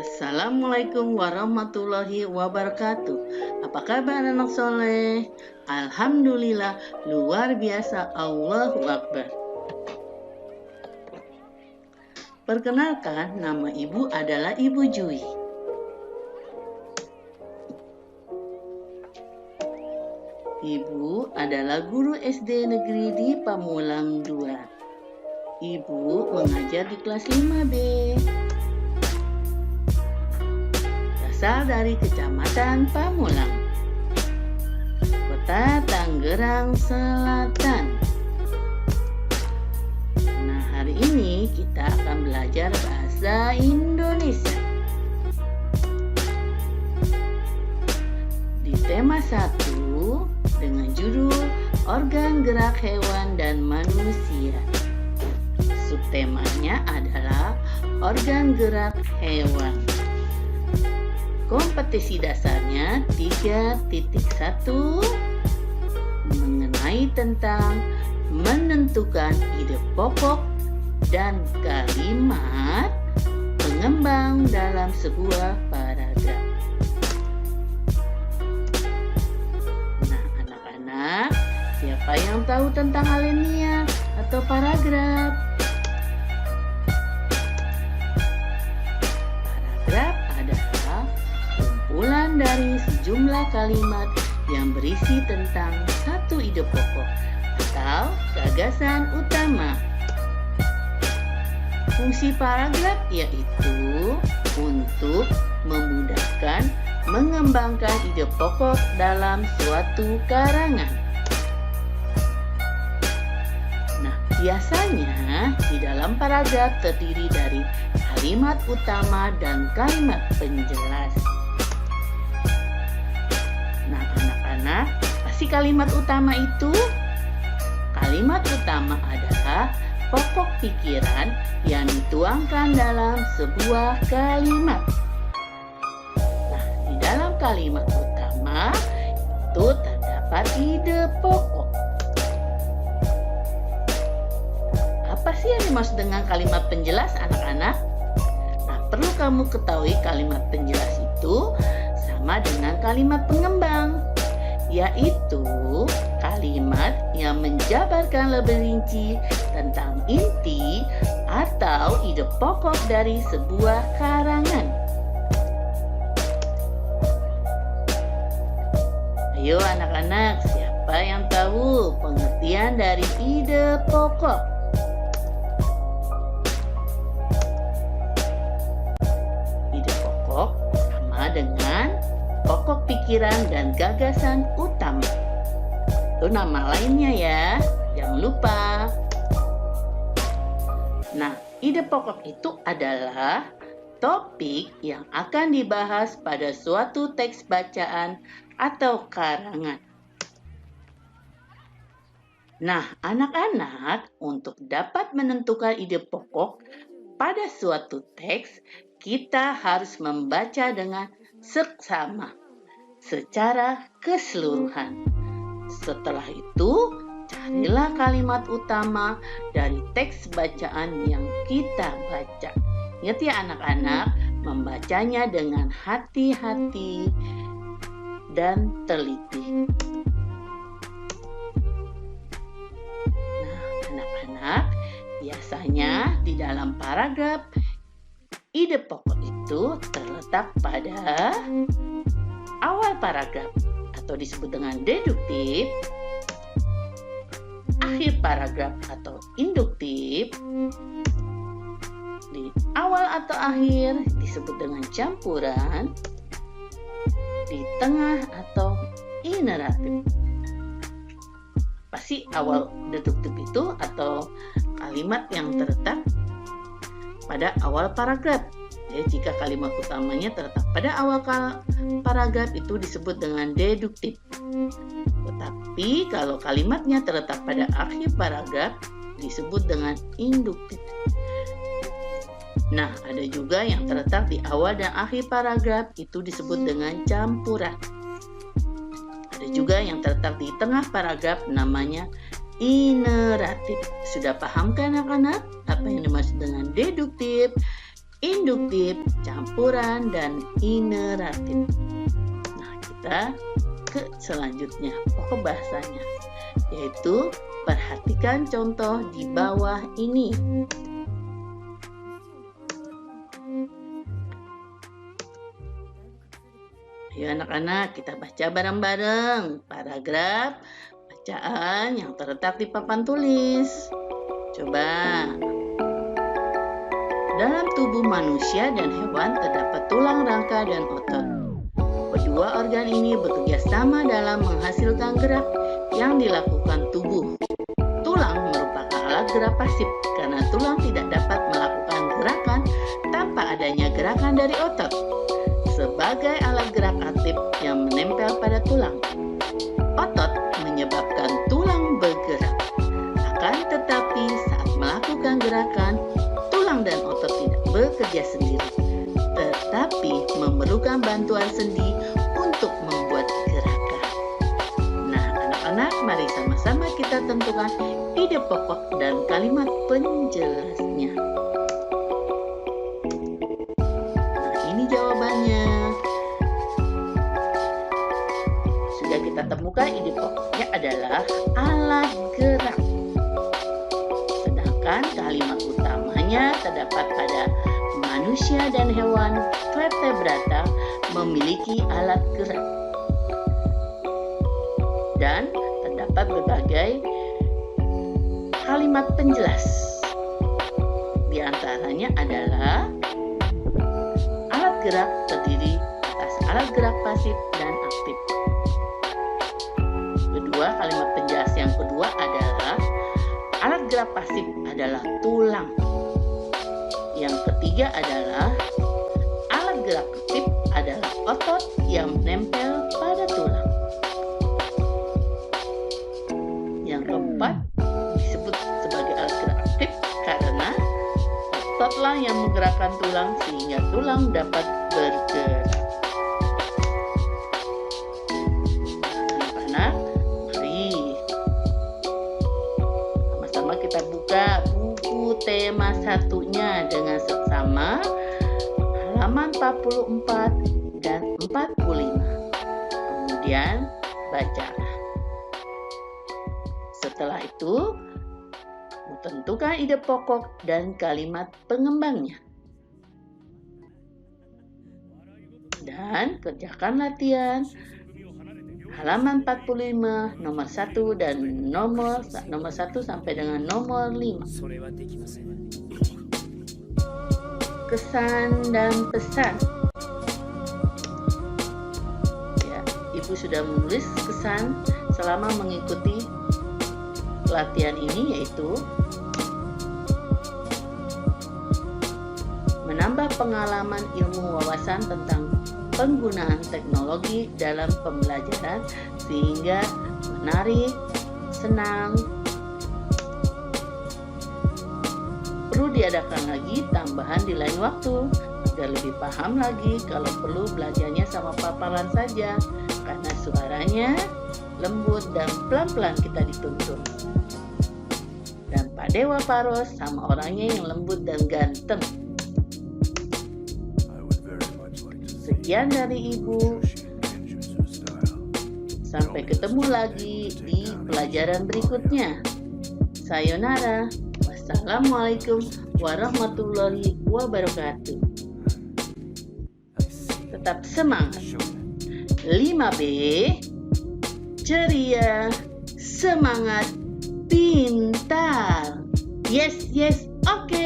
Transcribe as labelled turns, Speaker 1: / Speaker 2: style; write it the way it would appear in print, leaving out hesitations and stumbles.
Speaker 1: Assalamualaikum warahmatullahi wabarakatuh. Apa kabar anak soleh? Alhamdulillah, luar biasa, Allahu Akbar. Perkenalkan, nama ibu adalah Ibu Jui. Ibu adalah guru SD negeri di Pamulang 2. Ibu mengajar di kelas 5B. Berasal dari Kecamatan Pamulang, Kota Tangerang Selatan. Nah, hari ini kita akan belajar bahasa Indonesia. Di tema 1 dengan judul Organ Gerak Hewan dan Manusia. Subtemanya adalah organ gerak hewan. Kompetisi dasarnya 3.1 mengenai tentang menentukan ide pokok dan kalimat pengembang dalam sebuah paragraf. Nah, anak-anak, siapa yang tahu tentang alinea atau paragraf? Paragraf adalah kumpulan dari sejumlah kalimat yang berisi tentang satu ide pokok atau gagasan utama. Fungsi paragraf yaitu untuk memudahkan mengembangkan ide pokok dalam suatu karangan. Nah, biasanya di dalam paragraf terdiri dari kalimat utama dan kalimat penjelas. Nah, anak-anak, apa sih kalimat utama itu? Kalimat utama adalah pokok pikiran yang dituangkan dalam sebuah kalimat. Nah, di dalam kalimat utama itu terdapat ide pokok. Apa sih yang dimaksud dengan kalimat penjelas, anak-anak? Nah, perlu kamu ketahui kalimat penjelas itu sama dengan kalimat pengembang, yaitu kalimat yang menjabarkan lebih rinci tentang inti atau ide pokok dari sebuah karangan. Ayo anak-anak, siapa yang tahu pengertian dari ide pokok? Ide pokok sama dengan pokok pikiran dan gagasan utama. Itu nama lainnya ya, jangan lupa. Nah, ide pokok itu adalah topik yang akan dibahas pada suatu teks bacaan atau karangan. Nah, anak-anak, untuk dapat menentukan ide pokok pada suatu teks, kita harus membaca dengan seksama secara keseluruhan. Setelah itu, carilah kalimat utama dari teks bacaan yang kita baca. Ingat ya anak-anak, membacanya dengan hati-hati dan teliti. Nah, anak-anak, biasanya di dalam paragraf ide pokok itu terletak pada awal paragraf atau disebut dengan deduktif, akhir paragraf atau induktif, di awal atau akhir disebut dengan campuran, di tengah atau ineratif. Apa sih awal deduktif itu atau kalimat yang terletak pada awal paragraf? Jadi jika kalimat utamanya terletak pada awal paragraf itu disebut dengan deduktif. Tetapi kalau kalimatnya terletak pada akhir paragraf disebut dengan induktif. Nah, ada juga yang terletak di awal dan akhir paragraf itu disebut dengan campuran. Ada juga yang terletak di tengah paragraf namanya ineratif. Sudah paham kan anak-anak apa yang dimaksud dengan deduktif, induktif, campuran, dan ineratif. Nah, kita ke selanjutnya, pokok bahasanya, yaitu perhatikan contoh di bawah ini. Ayo anak-anak, kita baca bareng-bareng paragraf bacaan yang terletak di papan tulis. Coba. Dalam tubuh manusia dan hewan terdapat tulang, rangka, dan otot. Kedua organ ini bekerja sama dalam menghasilkan gerak yang dilakukan tubuh. Tulang merupakan alat gerak pasif karena tulang tidak dapat melakukan gerakan tanpa adanya gerakan dari otot. Sebagai alat gerak aktif yang menempel pada tulang, otot menyebabkan tulang bergerak. Akan tetapi saat melakukan gerakan, tulang dan otot tidak bekerja sendiri, tetapi memerlukan bantuan sendi untuk membuat gerakan. Nah, anak-anak, mari sama-sama kita tentukan ide pokok dan kalimat penjelasnya. Nah, ini jawabannya. Sudah kita temukan ide pokoknya adalah alat gerak. Sedangkan kalimat utamanya terdapat pada manusia dan hewan vertebrata memiliki alat gerak. Dan terdapat berbagai kalimat penjelas. Di antaranya adalah alat gerak terdiri atas alat gerak pasif dan aktif. Kedua, kalimat penjelas yang kedua adalah alat gerak pasif adalah tulang. Yang ketiga adalah alat gerak aktif adalah otot yang menempel pada tulang. Yang keempat disebut sebagai alat gerak aktif karena ototlah yang menggerakkan tulang sehingga tulang dapat bergerak. Anak-anak, mari sama-sama kita buka buku tema satunya dengan seksama halaman 44 dan 45. Kemudian baca. Setelah itu, tentukan ide pokok dan kalimat pengembangnya. Dan kerjakan latihan halaman 45 nomor 1 dan nomor 1 sampai dengan nomor 5. Kesan dan pesan. Ya, Ibu sudah menulis kesan selama mengikuti pelatihan ini, yaitu menambah pengalaman ilmu wawasan tentang penggunaan teknologi dalam pembelajaran sehingga menarik, senang. Perlu diadakan lagi tambahan di lain waktu agar lebih paham lagi kalau perlu belajarnya sama paparan saja karena suaranya lembut dan pelan-pelan kita dituntun. Dan Pak Dewa Paros sama orangnya yang lembut dan ganteng. Sekian dari Ibu. Sampai ketemu lagi di pelajaran berikutnya. Sayonara. Wassalamualaikum warahmatullahi wabarakatuh. Tetap semangat. 5B. Ceria, semangat, pintar. Yes, oke.